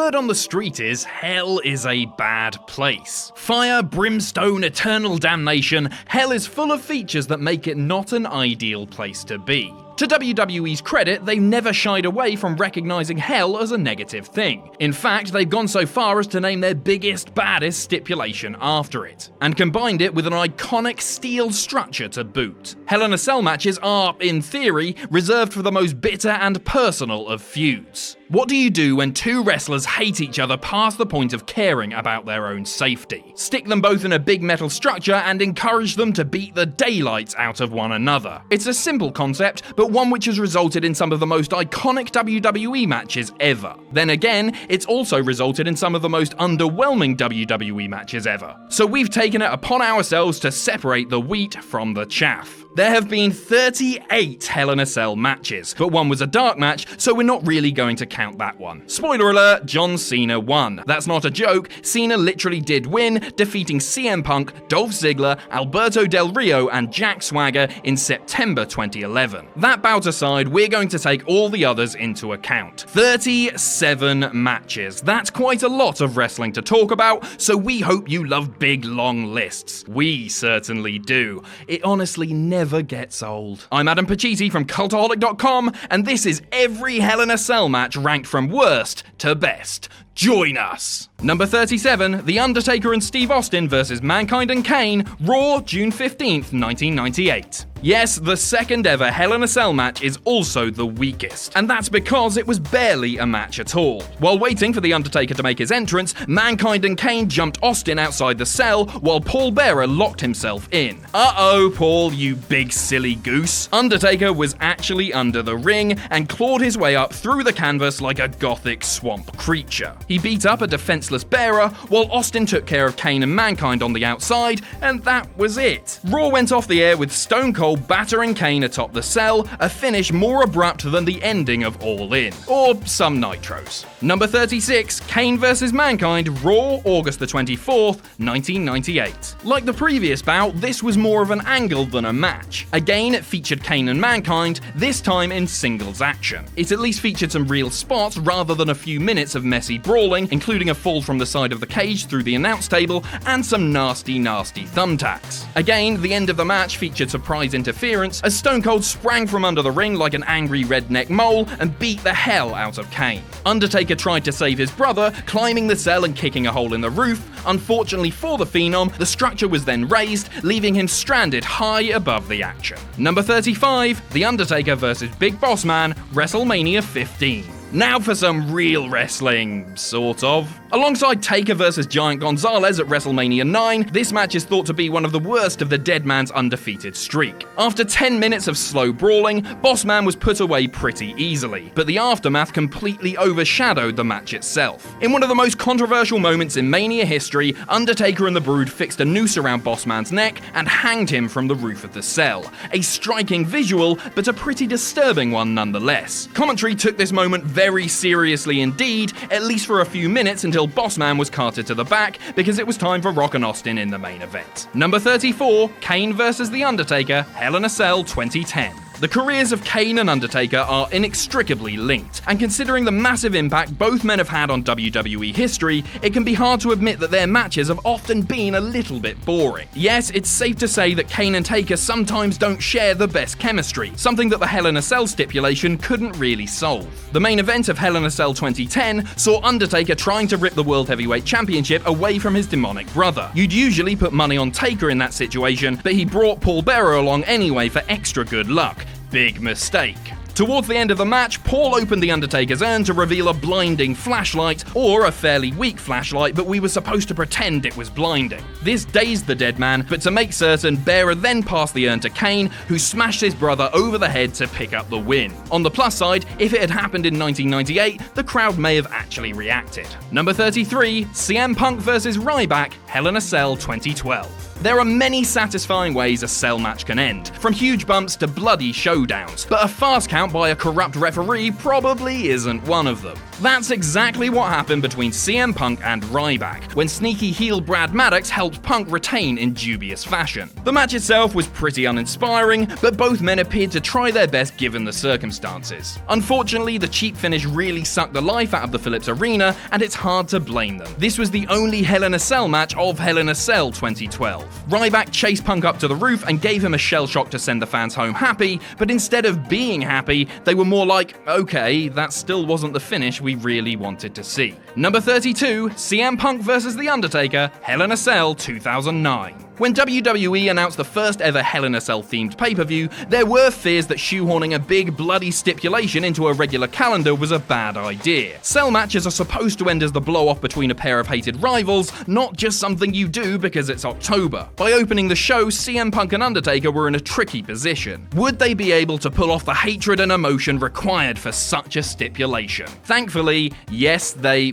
word on the street is hell is a bad place. Fire, brimstone, eternal damnation, hell is full of features that make it not an ideal place to be. To WWE's credit, they've never shied away from recognizing hell as a negative thing. In fact, they've gone so far as to name their biggest, baddest stipulation after it, and combined it with an iconic steel structure to boot. Hell in a Cell matches are, in theory, reserved for the most bitter and personal of feuds. What do you do when two wrestlers hate each other past the point of caring about their own safety? Stick them both in a big metal structure and encourage them to beat the daylights out of one another. It's a simple concept, but one which has resulted in some of the most iconic WWE matches ever. Then again, it's also resulted in some of the most underwhelming WWE matches ever. So we've taken it upon ourselves to separate the wheat from the chaff. There have been 38 Hell in a Cell matches, but one was a dark match, so we're not really going to count that one. Spoiler alert, John Cena won. That's not a joke, Cena literally did win, defeating CM Punk, Dolph Ziggler, Alberto Del Rio, and Jack Swagger in September 2011. That bout aside, we're going to take all the others into account. 37 matches. That's quite a lot of wrestling to talk about, so we hope you love big, long lists. We certainly do. It honestly never gets old. I'm Adam Pacitti from Cultaholic.com, and this is every Hell in a Cell match ranked from worst to best. Join us! Number 37, The Undertaker and Steve Austin vs. Mankind and KANE, Raw, June 15th, 1998. Yes, the second ever Hell in a Cell match is also the weakest, and that's because it was barely a match at all. While waiting for The Undertaker to make his entrance, Mankind and KANE jumped Austin outside the cell while Paul Bearer locked himself in. Uh-oh, Paul, you big silly goose. Undertaker was actually under the ring and clawed his way up through the canvas like a gothic swamp creature. He beat up a defenseless Bearer, while Austin took care of KANE and Mankind on the outside, and that was it. Raw went off the air with Stone Cold battering KANE atop the cell, a finish more abrupt than the ending of All In. Or some nitros. Number 36, KANE vs. Mankind, Raw, August the 24th, 1998. Like the previous bout, this was more of an angle than a match. Again, it featured KANE and Mankind, this time in singles action. It at least featured some real spots rather than a few minutes of messy brawling, including a fall from the side of the cage through the announce table, and some nasty thumbtacks. Again, the end of the match featured surprise interference, as Stone Cold sprang from under the ring like an angry redneck mole and beat the hell out of KANE. Undertaker tried to save his brother, climbing the cell and kicking a hole in the roof. Unfortunately for the Phenom, the structure was then raised, leaving him stranded high above the action. Number 35, The Undertaker vs. Big Boss Man, WrestleMania 15. Now for some real wrestling, sort of. Alongside Taker vs. Giant Gonzalez at WrestleMania 9, this match is thought to be one of the worst of the Dead Man's undefeated streak. After 10 minutes of slow brawling, Boss Man was put away pretty easily, but the aftermath completely overshadowed the match itself. In one of the most controversial moments in Mania history, Undertaker and the Brood fixed a noose around Boss Man's neck and hanged him from the roof of the cell. A striking visual, but a pretty disturbing one nonetheless. Commentary took this moment very seriously indeed, at least for a few minutes until Boss Man was carted to the back because it was time for Rock and Austin in the main event. Number 34, KANE vs. The Undertaker, Hell in a Cell 2010. The careers of KANE and Undertaker are inextricably linked, and considering the massive impact both men have had on WWE history, it can be hard to admit that their matches have often been a little bit boring. Yes, it's safe to say that KANE and Taker sometimes don't share the best chemistry, something that the Hell in a Cell stipulation couldn't really solve. The main event of Hell in a Cell 2010 saw Undertaker trying to rip the World Heavyweight Championship away from his demonic brother. You'd usually put money on Taker in that situation, but he brought Paul Bearer along anyway for extra good luck. Big mistake. Towards the end of the match, Paul opened the Undertaker's urn to reveal a blinding flashlight, or a fairly weak flashlight, but we were supposed to pretend it was blinding. This dazed the Dead Man, but to make certain, Bearer then passed the urn to KANE, who smashed his brother over the head to pick up the win. On the plus side, if it had happened in 1998, the crowd may have actually reacted. Number 33, CM Punk vs. Ryback, Hell in a Cell 2012. There are many satisfying ways a cell match can end, from huge bumps to bloody showdowns, but a fast count by a corrupt referee probably isn't one of them. That's exactly what happened between CM Punk and Ryback, when sneaky heel Brad Maddox helped Punk retain in dubious fashion. The match itself was pretty uninspiring, but both men appeared to try their best given the circumstances. Unfortunately, the cheap finish really sucked the life out of the Phillips Arena, and it's hard to blame them. This was the only Hell in a Cell match of Hell in a Cell 2012. Ryback chased Punk up to the roof and gave him a shell shock to send the fans home happy, but instead of being happy, they were more like, okay, that still wasn't the finish we really wanted to see. Number 32, CM Punk vs. The Undertaker, Hell in a Cell 2009. When WWE announced the first ever Hell in a Cell themed pay-per-view, there were fears that shoehorning a big bloody stipulation into a regular calendar was a bad idea. Cell matches are supposed to end as the blow-off between a pair of hated rivals, not just something you do because it's October. By opening the show, CM Punk and Undertaker were in a tricky position. Would they be able to pull off the hatred and emotion required for such a stipulation? Thankfully, yes, they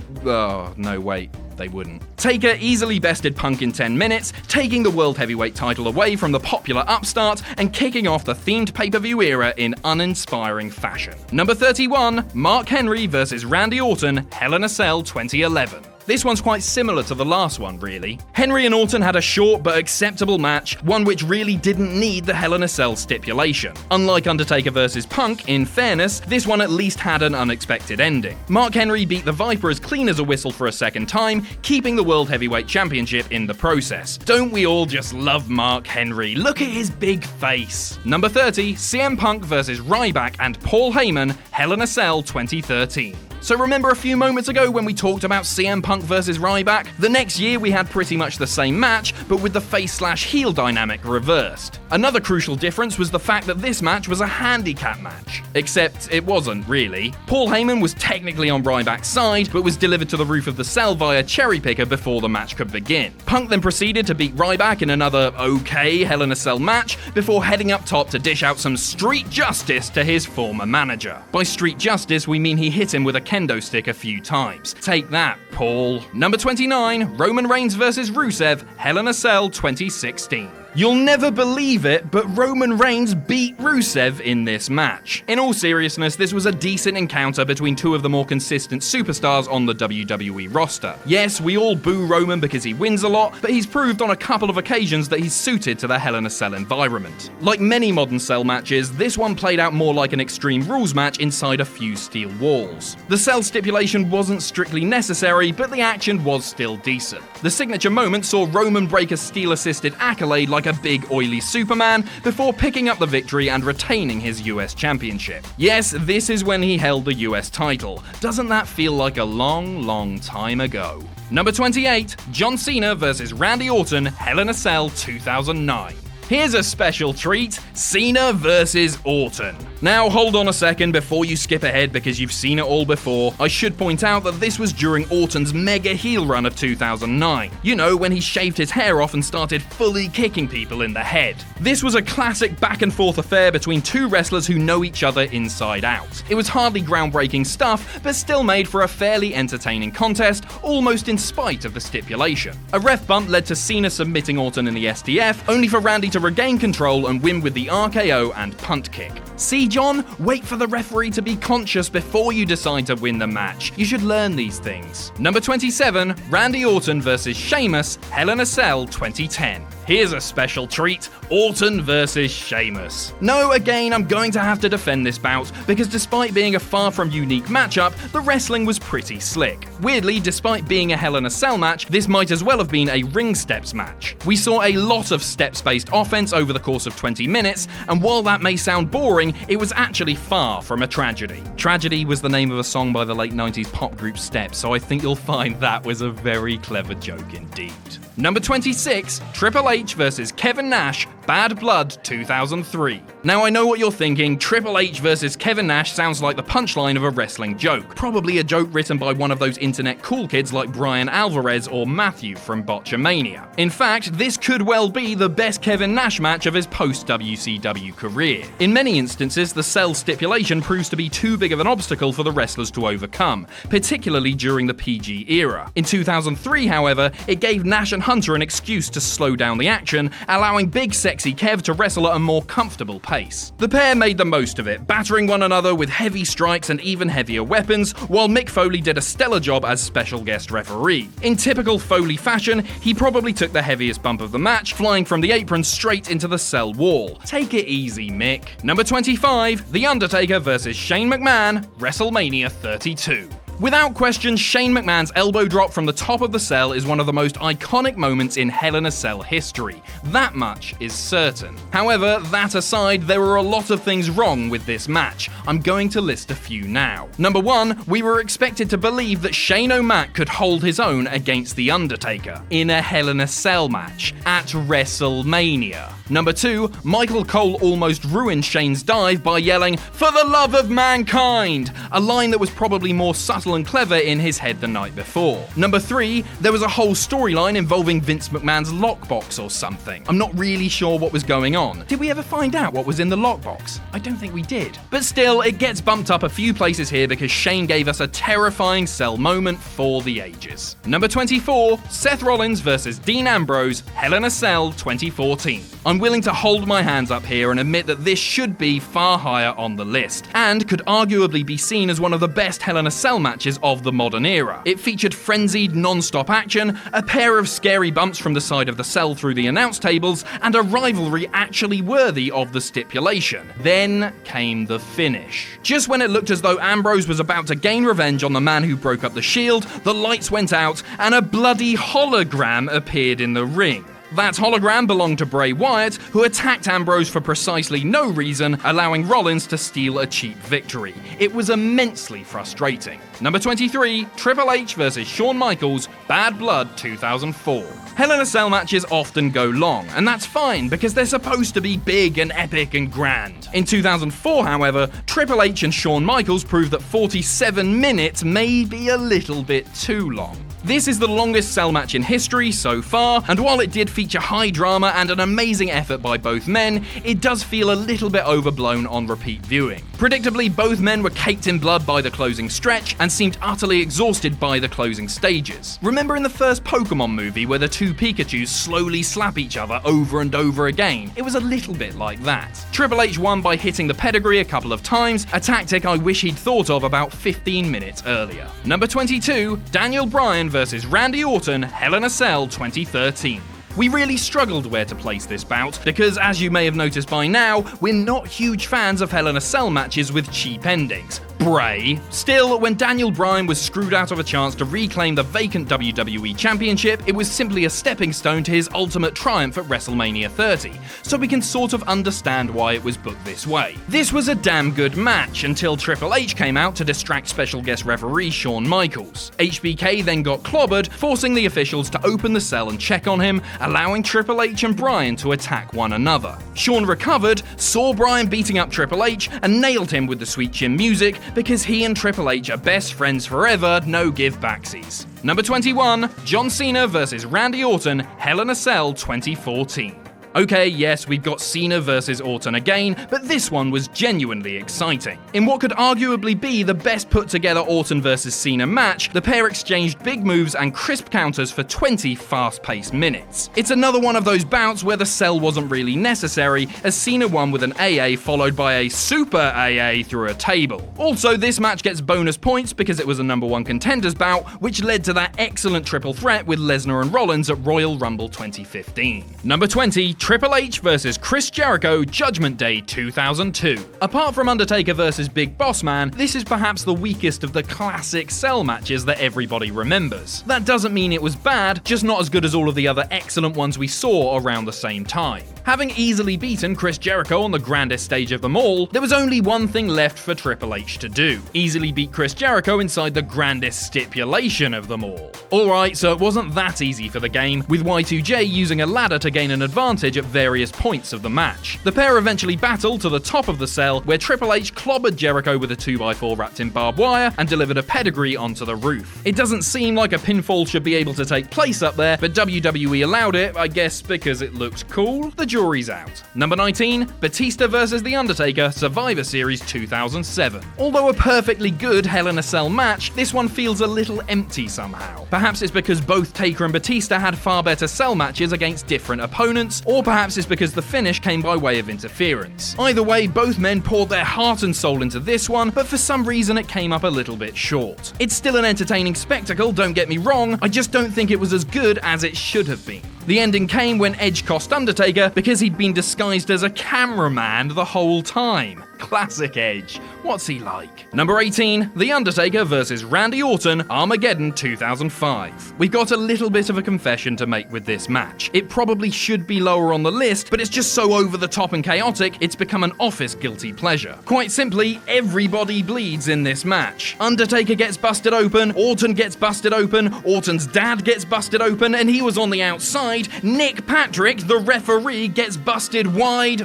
wouldn't. Taker easily bested Punk in 10 minutes, taking the World Heavyweight title away from the popular upstart and kicking off the themed pay-per-view era in uninspiring fashion. Number 31, Mark Henry vs. Randy Orton, Hell in a Cell 2011. This one's quite similar to the last one, really. Henry and Orton had a short but acceptable match, one which really didn't need the Hell in a Cell stipulation. Unlike Undertaker vs. Punk, in fairness, this one at least had an unexpected ending. Mark Henry beat the Viper as clean as a whistle for a second time, keeping the World Heavyweight Championship in the process. Don't we all just love Mark Henry? Look at his big face. Number 30, CM Punk vs. Ryback and Paul Heyman, Hell in a Cell 2013. So remember a few moments ago when we talked about CM Punk vs. Ryback? The next year we had pretty much the same match, but with the face/heel dynamic reversed. Another crucial difference was the fact that this match was a handicap match. Except it wasn't, really. Paul Heyman was technically on Ryback's side, but was delivered to the roof of the cell via cherry picker before the match could begin. Punk then proceeded to beat Ryback in another okay Hell in a Cell match, before heading up top to dish out some street justice to his former manager. By street justice, we mean he hit him with a kendo stick a few times. Take that, Paul. Number 29, Roman Reigns vs. Rusev, Hell in a Cell 2016. You'll never believe it, but Roman Reigns beat Rusev in this match. In all seriousness, this was a decent encounter between two of the more consistent superstars on the WWE roster. Yes, we all boo Roman because he wins a lot, but he's proved on a couple of occasions that he's suited to the Hell in a Cell environment. Like many modern cell matches, this one played out more like an Extreme Rules match inside a few steel walls. The cell stipulation wasn't strictly necessary, but the action was still decent. The signature moment saw Roman break a steel-assisted accolade like a big oily Superman before picking up the victory and retaining his US Championship. Yes, this is when he held the US title. Doesn't that feel like a long, long time ago? Number 28, John Cena vs. Randy Orton, Hell in a Cell 2009. Here's a special treat, Cena vs. Orton. Now hold on a second before you skip ahead because you've seen it all before. I should point out that this was during Orton's mega heel run of 2009. You know, when he shaved his hair off and started fully kicking people in the head. This was a classic back and forth affair between two wrestlers who know each other inside out. It was hardly groundbreaking stuff, but still made for a fairly entertaining contest, almost in spite of the stipulation. A ref bump led to Cena submitting Orton in the STF, only for Randy to regain control and win with the RKO and punt kick. See, John? Wait for the referee to be conscious before you decide to win the match. You should learn these things. Number 27, Randy Orton vs. Sheamus, Hell in a Cell 2010. Here's a special treat, Orton vs. Sheamus. No, again, I'm going to have to defend this bout, because despite being a far from unique matchup, the wrestling was pretty slick. Weirdly, despite being a Hell in a Cell match, this might as well have been a ring steps match. We saw a lot of steps-based offense over the course of 20 minutes, and while that may sound boring, it was actually far from a tragedy. Tragedy was the name of a song by the late 90s pop group Steps, so I think you'll find that was a very clever joke indeed. Number 26, Triple H vs. Kevin Nash, Bad Blood 2003. Now I know what you're thinking, Triple H versus Kevin Nash sounds like the punchline of a wrestling joke. Probably a joke written by one of those internet cool kids like Bryan Alvarez or Matthew from Botchamania. In fact, this could well be the best Kevin Nash match of his post-WCW career. In many instances, the cell stipulation proves to be too big of an obstacle for the wrestlers to overcome, particularly during the PG era. In 2003, however, it gave Nash and Hunter an excuse to slow down the action, allowing Big Sexy Kev to wrestle at a more comfortable pace. The pair made the most of it, battering one another with heavy strikes and even heavier weapons, while Mick Foley did a stellar job as special guest referee. In typical Foley fashion, he probably took the heaviest bump of the match, flying from the apron straight into the cell wall. Take it easy, Mick. Number 25, The Undertaker vs. Shane McMahon, WrestleMania 32. Without question, Shane McMahon's elbow drop from the top of the cell is one of the most iconic moments in Hell in a Cell history. That much is certain. However, that aside, there were a lot of things wrong with this match. I'm going to list a few now. Number 1, we were expected to believe that Shane O'Mac could hold his own against The Undertaker in a Hell in a Cell match at WrestleMania. Number 2, Michael Cole almost ruined Shane's dive by yelling, "For the love of mankind!" a line that was probably more subtle and clever in his head the night before. Number 3, there was a whole storyline involving Vince McMahon's lockbox or something. I'm not really sure what was going on. Did we ever find out what was in the lockbox? I don't think we did. But still, it gets bumped up a few places here because Shane gave us a terrifying cell moment for the ages. Number 24, Seth Rollins vs. Dean Ambrose, Hell in a Cell 2014. I'm willing to hold my hands up here and admit that this should be far higher on the list, and could arguably be seen as one of the best Hell in a Cell matches of the modern era. It featured frenzied, non-stop action, a pair of scary bumps from the side of the cell through the announce tables, and a rivalry actually worthy of the stipulation. Then came the finish. Just when it looked as though Ambrose was about to gain revenge on the man who broke up the Shield, the lights went out, and a bloody hologram appeared in the ring. That hologram belonged to Bray Wyatt, who attacked Ambrose for precisely no reason, allowing Rollins to steal a cheap victory. It was immensely frustrating. Number 23, Triple H vs. Shawn Michaels, Bad Blood 2004. Hell in a Cell matches often go long, and that's fine because they're supposed to be big and epic and grand. In 2004, however, Triple H and Shawn Michaels proved that 47 minutes may be a little bit too long. This is the longest cell match in history so far, and while it did feature high drama and an amazing effort by both men, it does feel a little bit overblown on repeat viewing. Predictably, both men were caked in blood by the closing stretch and seemed utterly exhausted by the closing stages. Remember in the first Pokemon movie where the two Pikachus slowly slap each other over and over again? It was a little bit like that. Triple H won by hitting the pedigree a couple of times, a tactic I wish he'd thought of about 15 minutes earlier. Number 22, Daniel Bryan vs. Randy Orton, Hell in a Cell 2013. We really struggled where to place this bout, because as you may have noticed by now, we're not huge fans of Hell in a Cell matches with cheap endings. Bray. Still, when Daniel Bryan was screwed out of a chance to reclaim the vacant WWE Championship, it was simply a stepping stone to his ultimate triumph at WrestleMania 30, so we can sort of understand why it was booked this way. This was a damn good match until Triple H came out to distract special guest referee Shawn Michaels. HBK then got clobbered, forcing the officials to open the cell and check on him, allowing Triple H and Bryan to attack one another. Shawn recovered, saw Bryan beating up Triple H, and nailed him with the sweet chin music, because he and Triple H are best friends forever, no give backsies. Number 21, John Cena vs. Randy Orton, Hell in a Cell 2014. Okay, yes, we've got Cena versus Orton again, but this one was genuinely exciting. In what could arguably be the best put together Orton versus Cena match, the pair exchanged big moves and crisp counters for 20 fast-paced minutes. It's another one of those bouts where the cell wasn't really necessary, as Cena won with an AA followed by a Super AA through a table. Also, this match gets bonus points because it was a number 1 contenders bout, which led to that excellent triple threat with Lesnar and Rollins at Royal Rumble 2015. Number 20, Triple H vs. Chris Jericho, Judgment Day 2002. Apart from Undertaker vs. Big Boss Man, this is perhaps the weakest of the classic cell matches that everybody remembers. That doesn't mean it was bad, just not as good as all of the other excellent ones we saw around the same time. Having easily beaten Chris Jericho on the grandest stage of them all, there was only one thing left for Triple H to do: easily beat Chris Jericho inside the grandest stipulation of them all. Alright, so it wasn't that easy for the game, with Y2J using a ladder to gain an advantage at various points of the match. The pair eventually battled to the top of the cell, where Triple H clobbered Jericho with a 2x4 wrapped in barbed wire and delivered a pedigree onto the roof. It doesn't seem like a pinfall should be able to take place up there, but WWE allowed it, I guess because it looked cool. The jury's out. Number 19, Batista vs. The Undertaker, Survivor Series 2007. Although a perfectly good Hell in a Cell match, this one feels a little empty somehow. Perhaps it's because both Taker and Batista had far better cell matches against different opponents, or perhaps it's because the finish came by way of interference. Either way, both men poured their heart and soul into this one, but for some reason it came up a little bit short. It's still an entertaining spectacle, don't get me wrong, I just don't think it was as good as it should have been. The ending came when Edge cost Undertaker because he'd been disguised as a cameraman the whole time. Classic Edge. What's he like? Number 18, The Undertaker vs. Randy Orton, Armageddon 2005. We've got a little bit of a confession to make with this match. It probably should be lower on the list, but it's just so over the top and chaotic, it's become an office guilty pleasure. Quite simply, everybody bleeds in this match. Undertaker gets busted open, Orton gets busted open, Orton's dad gets busted open, and he was on the outside. Nick Patrick, the referee, gets busted wide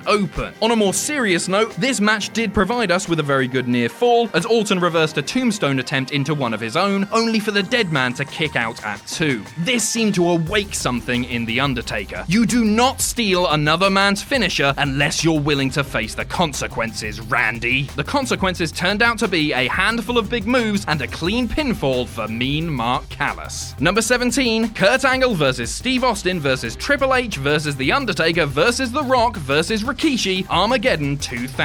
open. On a more serious note, this match did provide us with a very good near fall, as Orton reversed a tombstone attempt into one of his own, only for the dead man to kick out at 2. This seemed to awake something in The Undertaker. You do not steal another man's finisher unless you're willing to face the consequences, Randy. The consequences turned out to be a handful of big moves and a clean pinfall for Mean Mark Callis. Number 17, Kurt Angle vs. Steve Austin vs. Triple H vs. The Undertaker vs. The Rock vs. Rikishi, Armageddon 2000.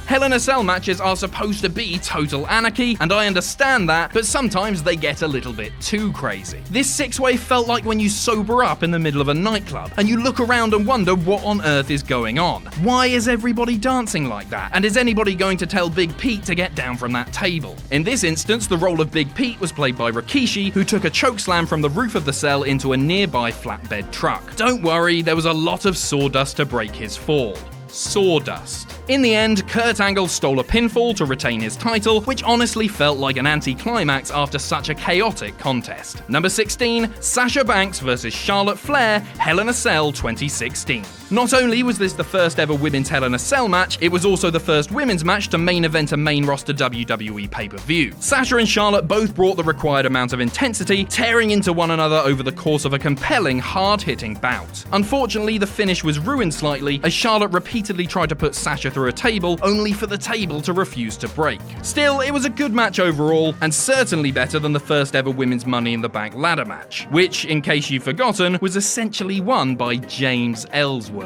Hell in a Cell matches are supposed to be total anarchy, and I understand that, but sometimes they get a little bit too crazy. This six-way felt like when you sober up in the middle of a nightclub, and you look around and wonder what on earth is going on. Why is everybody dancing like that? And is anybody going to tell Big Pete to get down from that table? In this instance, the role of Big Pete was played by Rikishi, who took a chokeslam from the roof of the cell into a nearby flatbed truck. Don't worry, there was a lot of sawdust to break his fall. Sawdust. In the end, Kurt Angle stole a pinfall to retain his title, which honestly felt like an anticlimax after such a chaotic contest. Number 16, Sasha Banks vs. Charlotte Flair, Hell in a Cell 2016. Not only was this the first ever women's Hell in a Cell match, it was also the first women's match to main event a main roster WWE pay-per-view. Sasha and Charlotte both brought the required amount of intensity, tearing into one another over the course of a compelling, hard-hitting bout. Unfortunately, the finish was ruined slightly as Charlotte repeatedly tried to put Sasha through a table, only for the table to refuse to break. Still, it was a good match overall, and certainly better than the first ever women's Money in the Bank ladder match, which, in case you've forgotten, was essentially won by James Ellsworth.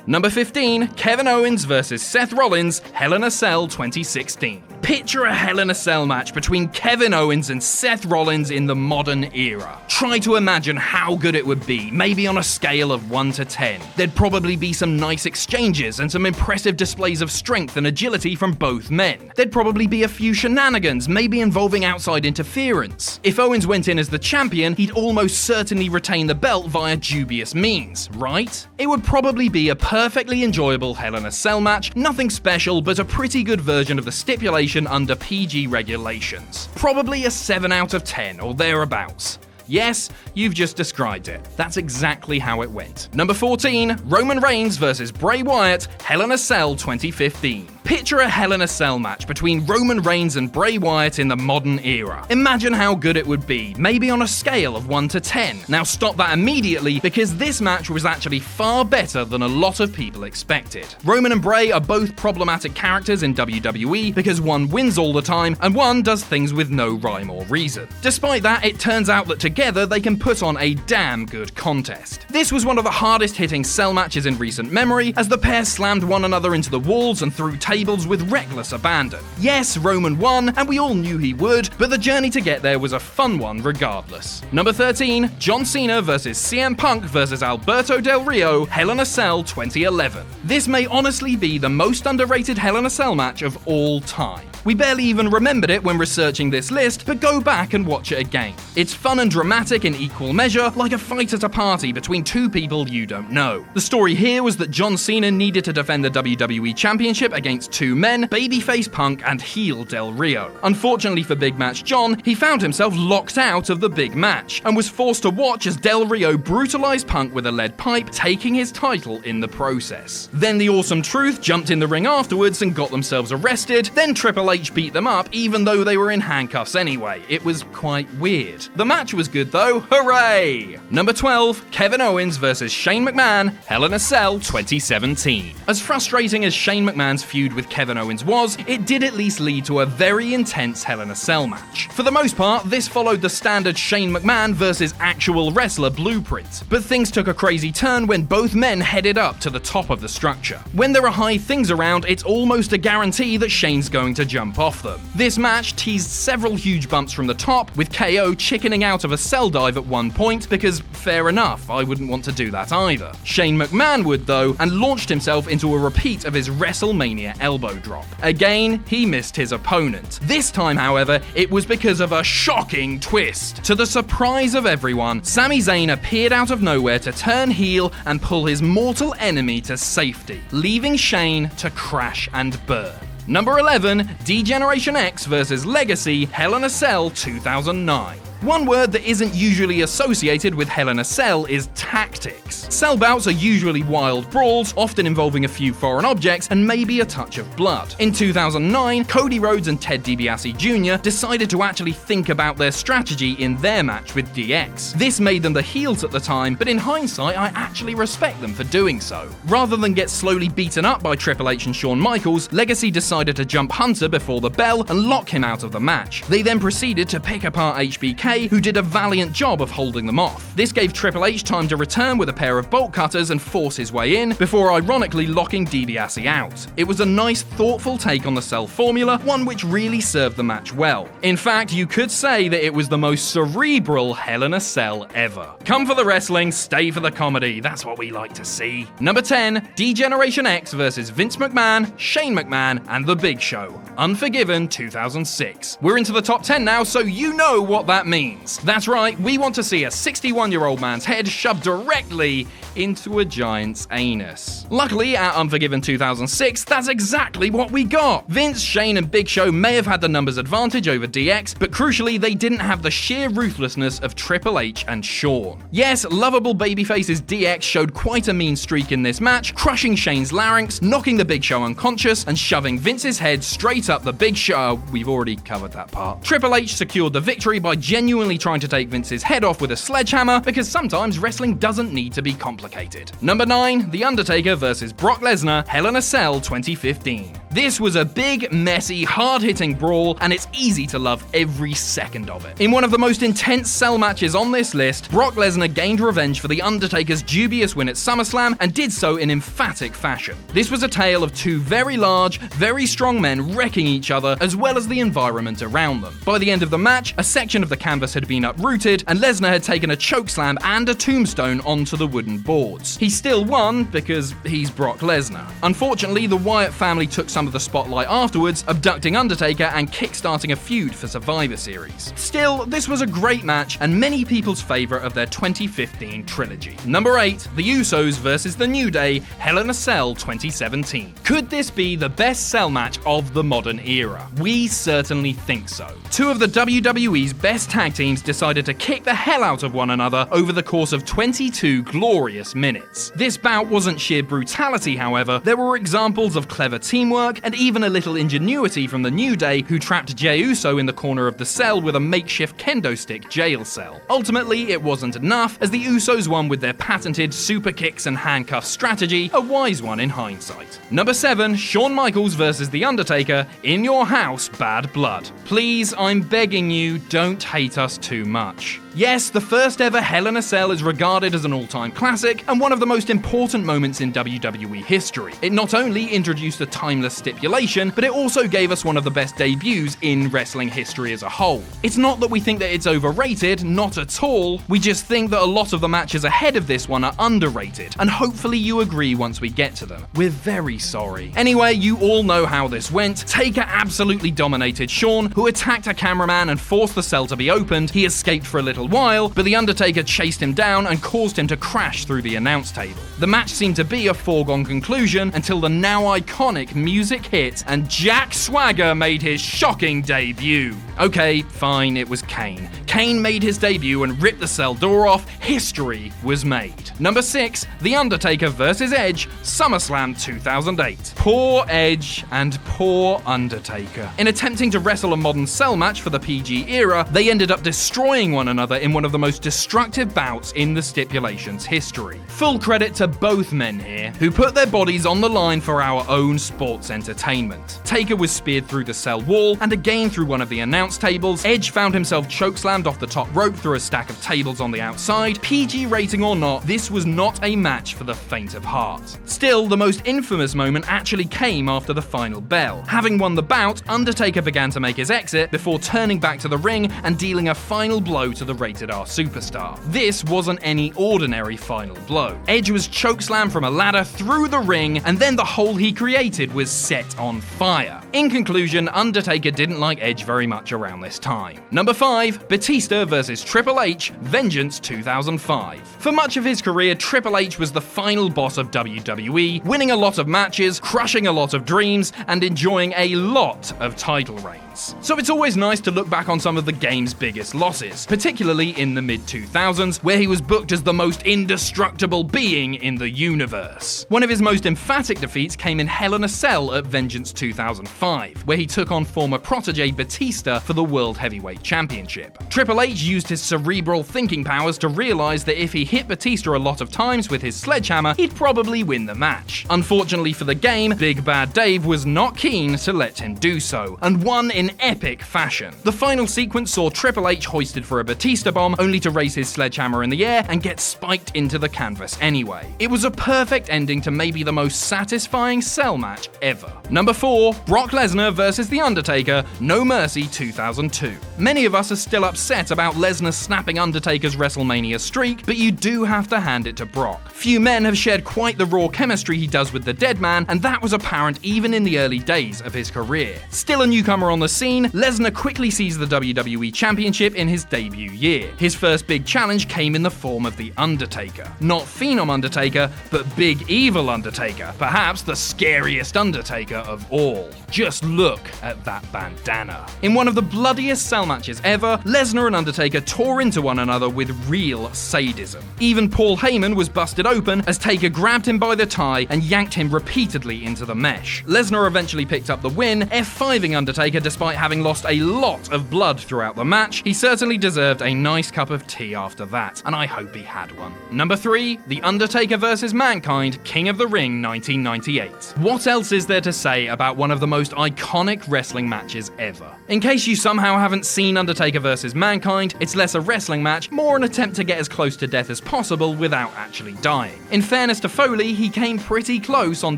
Number 15, Kevin Owens vs. Seth Rollins, Hell in a Cell 2016. Picture a Hell in a Cell match between Kevin Owens and Seth Rollins in the modern era. Try to imagine how good it would be, maybe on a scale of 1 to 10. There'd probably be some nice exchanges and some impressive displays of strength and agility from both men. There'd probably be a few shenanigans, maybe involving outside interference. If Owens went in as the champion, he'd almost certainly retain the belt via dubious means, right? It would probably be a perfectly enjoyable Hell in a Cell match, nothing special, but a pretty good version of the stipulation under PG regulations. Probably a 7 out of 10 or thereabouts. Yes, you've just described it. That's exactly how it went. Number 14, Roman Reigns vs. Bray Wyatt, Hell in a Cell 2015. Picture a Hell in a Cell match between Roman Reigns and Bray Wyatt in the modern era. Imagine how good it would be, maybe on a scale of 1 to 10. Now stop that immediately, because this match was actually far better than a lot of people expected. Roman and Bray are both problematic characters in WWE because one wins all the time and one does things with no rhyme or reason. Despite that, it turns out that together they can put on a damn good contest. This was one of the hardest hitting cell matches in recent memory, as the pair slammed one another into the walls and threw tables tables with reckless abandon. Yes, Roman won, and we all knew he would, but the journey to get there was a fun one regardless. Number 13, John Cena vs CM Punk vs Alberto Del Rio, Hell in a Cell 2011. This may honestly be the most underrated Hell in a Cell match of all time. We barely even remembered it when researching this list, but go back and watch it again. It's fun and dramatic in equal measure, like a fight at a party between two people you don't know. The story here was that John Cena needed to defend the WWE Championship against two men, babyface Punk and heel Del Rio. Unfortunately for Big Match John, he found himself locked out of the big match, and was forced to watch as Del Rio brutalized Punk with a lead pipe, taking his title in the process. Then the Awesome Truth jumped in the ring afterwards and got themselves arrested, then Triple H beat them up even though they were in handcuffs anyway. It was quite weird. The match was good though, hooray! Number 12, Kevin Owens vs Shane McMahon, Hell in a Cell 2017. As frustrating as Shane McMahon's feud with Kevin Owens was, it did at least lead to a very intense Hell in a Cell match. For the most part, this followed the standard Shane McMahon versus actual wrestler blueprint, but things took a crazy turn when both men headed up to the top of the structure. When there are high things around, it's almost a guarantee that Shane's going to jump off them. This match teased several huge bumps from the top, with KO chickening out of a cell dive at one point because, fair enough, I wouldn't want to do that either. Shane McMahon would though, and launched himself into a repeat of his WrestleMania elbow drop. Again, he missed his opponent. This time, however, it was because of a shocking twist. To the surprise of everyone, Sami Zayn appeared out of nowhere to turn heel and pull his mortal enemy to safety, leaving Shane to crash and burn. Number 11, D-Generation X vs Legacy, Hell in a Cell 2009. One word that isn't usually associated with Hell in a Cell is tactics. Cell bouts are usually wild brawls, often involving a few foreign objects and maybe a touch of blood. In 2009, Cody Rhodes and Ted DiBiase Jr. decided to actually think about their strategy in their match with DX. This made them the heels at the time, but in hindsight, I actually respect them for doing so. Rather than get slowly beaten up by Triple H and Shawn Michaels, Legacy decided to jump Hunter before the bell and lock him out of the match. They then proceeded to pick apart HBK, who did a valiant job of holding them off. This gave Triple H time to return with a pair of bolt cutters and force his way in, before ironically locking DiBiase out. It was a nice, thoughtful take on the Cell formula, one which really served the match well. In fact, you could say that it was the most cerebral Hell in a Cell ever. Come for the wrestling, stay for the comedy, that's what we like to see. Number 10, D-Generation X vs Vince McMahon, Shane McMahon, and The Big Show, Unforgiven 2006. We're into the top 10 now, so you know what that means. That's right, we want to see a 61-year-old man's head shoved directly into a giant's anus. Luckily, at Unforgiven 2006, that's exactly what we got. Vince, Shane, and Big Show may have had the numbers advantage over DX, but crucially, they didn't have the sheer ruthlessness of Triple H and Shawn. Yes, lovable babyface's DX showed quite a mean streak in this match, crushing Shane's larynx, knocking the Big Show unconscious, and shoving Vince's head straight up the Big Show. We've already covered that part. Triple H secured the victory by genuinely trying to take Vince's head off with a sledgehammer, because sometimes wrestling doesn't need to be complicated. Number 9, The Undertaker vs Brock Lesnar, Hell in a Cell 2015. This was a big, messy, hard-hitting brawl, and it's easy to love every second of it. In one of the most intense Cell matches on this list, Brock Lesnar gained revenge for The Undertaker's dubious win at SummerSlam, and did so in emphatic fashion. This was a tale of two very large, very strong men wrecking each other, as well as the environment around them. By the end of the match, a section of the canvas had been uprooted, and Lesnar had taken a chokeslam and a tombstone onto the wooden boards. He still won, because he's Brock Lesnar. Unfortunately, the Wyatt family took some of the spotlight afterwards, abducting Undertaker and kickstarting a feud for Survivor Series. Still, this was a great match, and many people's favourite of their 2015 trilogy. Number 8, The Usos vs The New Day, Hell in a Cell 2017. Could this be the best Cell match of the modern era? We certainly think so. Two of the WWE's best tag teams decided to kick the hell out of one another over the course of 22 glorious minutes. This bout wasn't sheer brutality, however. There were examples of clever teamwork and even a little ingenuity from the New Day, who trapped Jey Uso in the corner of the cell with a makeshift kendo stick jail cell. Ultimately, it wasn't enough, as the Usos won with their patented super kicks and handcuff strategy, a wise one in hindsight. Number 7, Shawn Michaels vs The Undertaker, In Your House, Bad Blood. Please, I'm begging you, don't hate us too much. Yes, the first ever Hell in a Cell is regarded as an all-time classic and one of the most important moments in WWE history. It not only introduced a timeless stipulation, but it also gave us one of the best debuts in wrestling history as a whole. It's not that we think that it's overrated, not at all, we just think that a lot of the matches ahead of this one are underrated, and hopefully you agree once we get to them. We're very sorry. Anyway, you all know how this went. Taker absolutely dominated Shawn, who attacked a cameraman and forced the cell to be opened. He escaped for a little while, but the Undertaker chased him down and caused him to crash through the announce table. The match seemed to be a foregone conclusion until the now iconic music hit and Jack Swagger made his shocking debut. Okay, fine, it was KANE. KANE made his debut and ripped the cell door off. History was made. Number 6, The Undertaker vs. Edge, SummerSlam 2008. Poor Edge and poor Undertaker. In attempting to wrestle a modern cell match for the PG era, they ended up destroying one another in one of the most destructive bouts in the stipulation's history. Full credit to both men here, who put their bodies on the line for our own sports entertainment. Taker was speared through the cell wall, and again through one of the announce tables. Edge found himself chokeslammed off the top rope through a stack of tables on the outside. PG rating or not, this was not a match for the faint of heart. Still, the most infamous moment actually came after the final bell. Having won the bout, Undertaker began to make his exit before turning back to the ring and dealing a final blow to the rated R superstar. This wasn't any ordinary final blow. Edge was chokeslammed from a ladder through the ring, and then the hole he created was set on fire. In conclusion, Undertaker didn't like Edge very much around this time. Number 5, Batista vs. Triple H, Vengeance 2005. For much of his career, Triple H was the final boss of WWE, winning a lot of matches, crushing a lot of dreams, and enjoying a lot of title reigns. So it's always nice to look back on some of the game's biggest losses, particularly in the mid-2000s, where he was booked as the most indestructible being in the universe. One of his most emphatic defeats came in Hell in a Cell at Vengeance 2005, where he took on former protege Batista for the World Heavyweight Championship. Triple H used his cerebral thinking powers to realize that if he hit Batista a lot of times with his sledgehammer, he'd probably win the match. Unfortunately for the game, Big Bad Dave was not keen to let him do so, and won in epic fashion. The final sequence saw Triple H hoisted for a Batista bomb, only to raise his sledgehammer in the air and get spiked into the canvas anyway. It was a perfect ending to maybe the most satisfying cell match ever. Number 4, Brock Lesnar vs. The Undertaker, No Mercy 2002. Many of us are still upset about Lesnar snapping Undertaker's WrestleMania streak, but you do have to hand it to Brock. Few men have shared quite the raw chemistry he does with the dead man, and that was apparent even in the early days of his career. Still a newcomer on the scene, Lesnar quickly seized the WWE Championship in his debut year. His first big challenge came in the form of The Undertaker. Not Phenom Undertaker, but Big Evil Undertaker, perhaps the scariest Undertaker of all. Just look at that bandana. In one of the bloodiest cell matches ever, Lesnar and Undertaker tore into one another with real sadism. Even Paul Heyman was busted open as Taker grabbed him by the tie and yanked him repeatedly into the mesh. Lesnar eventually picked up the win, F5ing Undertaker despite having lost a lot of blood throughout the match. He certainly deserved a nice cup of tea after that, and I hope he had one. Number 3, The Undertaker vs. Mankind, King of the Ring 1998. What else is there to say about one of the most iconic wrestling matches ever? In case you somehow haven't seen Undertaker vs. Mankind, it's less a wrestling match, more an attempt to get as close to death as possible without actually dying. In fairness to Foley, he came pretty close on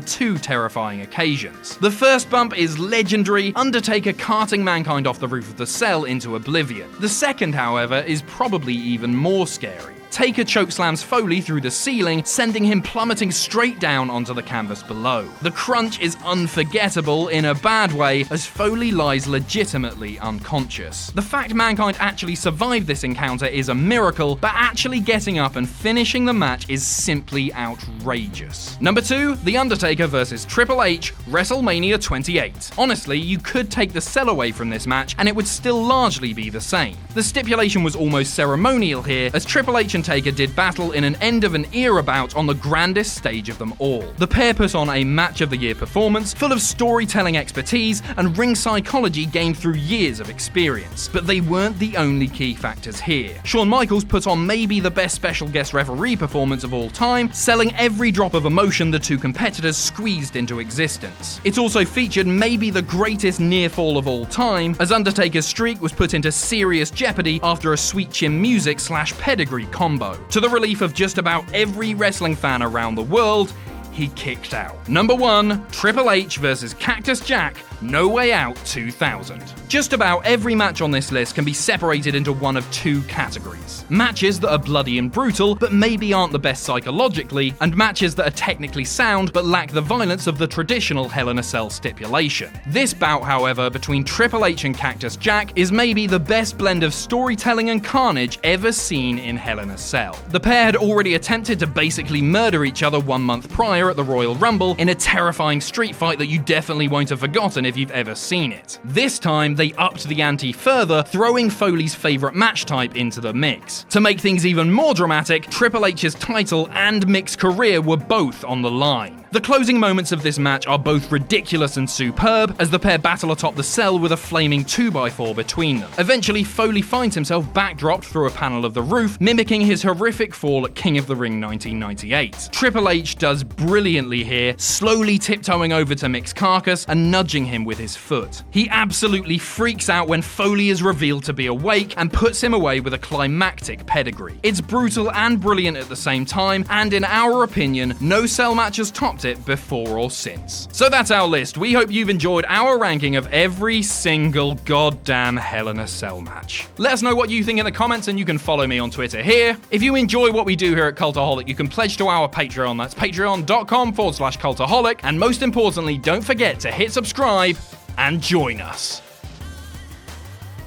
2 terrifying occasions. The first bump is legendary, Undertaker carting Mankind off the roof of the cell into oblivion. The second, however, is probably even more scary. Taker chokeslams Foley through the ceiling, sending him plummeting straight down onto the canvas below. The crunch is unforgettable in a bad way, as Foley lies legitimately unconscious. The fact Mankind actually survived this encounter is a miracle, but actually getting up and finishing the match is simply outrageous. Number 2, The Undertaker vs. Triple H, WrestleMania 28. Honestly, you could take the cell away from this match and it would still largely be the same. The stipulation was almost ceremonial here, as Triple H and Taker did battle in an end of an era bout on the grandest stage of them all. The pair put on a match of the year performance full of storytelling expertise and ring psychology gained through years of experience. But they weren't the only key factors here. Shawn Michaels put on maybe the best special guest referee performance of all time, selling every drop of emotion the two competitors squeezed into existence. It also featured maybe the greatest near fall of all time, as Undertaker's streak was put into serious jeopardy after a sweet chin music / pedigree combo. To the relief of just about every wrestling fan around the world, he kicked out. Number 1, Triple H vs Cactus Jack, No Way Out 2000. Just about every match on this list can be separated into one of 2 categories. Matches that are bloody and brutal, but maybe aren't the best psychologically, and matches that are technically sound, but lack the violence of the traditional Hell in a Cell stipulation. This bout, however, between Triple H and Cactus Jack is maybe the best blend of storytelling and carnage ever seen in Hell in a Cell. The pair had already attempted to basically murder each other 1 month prior at the Royal Rumble in a terrifying street fight that you definitely won't have forgotten if you've ever seen it. This time, they upped the ante further, throwing Foley's favourite match type into the mix. To make things even more dramatic, Triple H's title and Mick's career were both on the line. The closing moments of this match are both ridiculous and superb, as the pair battle atop the cell with a flaming 2x4 between them. Eventually, Foley finds himself backdropped through a panel of the roof, mimicking his horrific fall at King of the Ring 1998. Triple H does brilliantly here, slowly tiptoeing over to Mick's carcass and nudging him with his foot. He absolutely freaks out when Foley is revealed to be awake and puts him away with a climactic pedigree. It's brutal and brilliant at the same time, and in our opinion, no cell match has topped it before or since. So that's our list. We hope you've enjoyed our ranking of every single goddamn Hell in a Cell match. Let us know what you think in the comments, and you can follow me on Twitter here. If you enjoy what we do here at Cultaholic, you can pledge to our Patreon. That's patreon.com/Cultaholic. And most importantly, don't forget to hit subscribe and join us.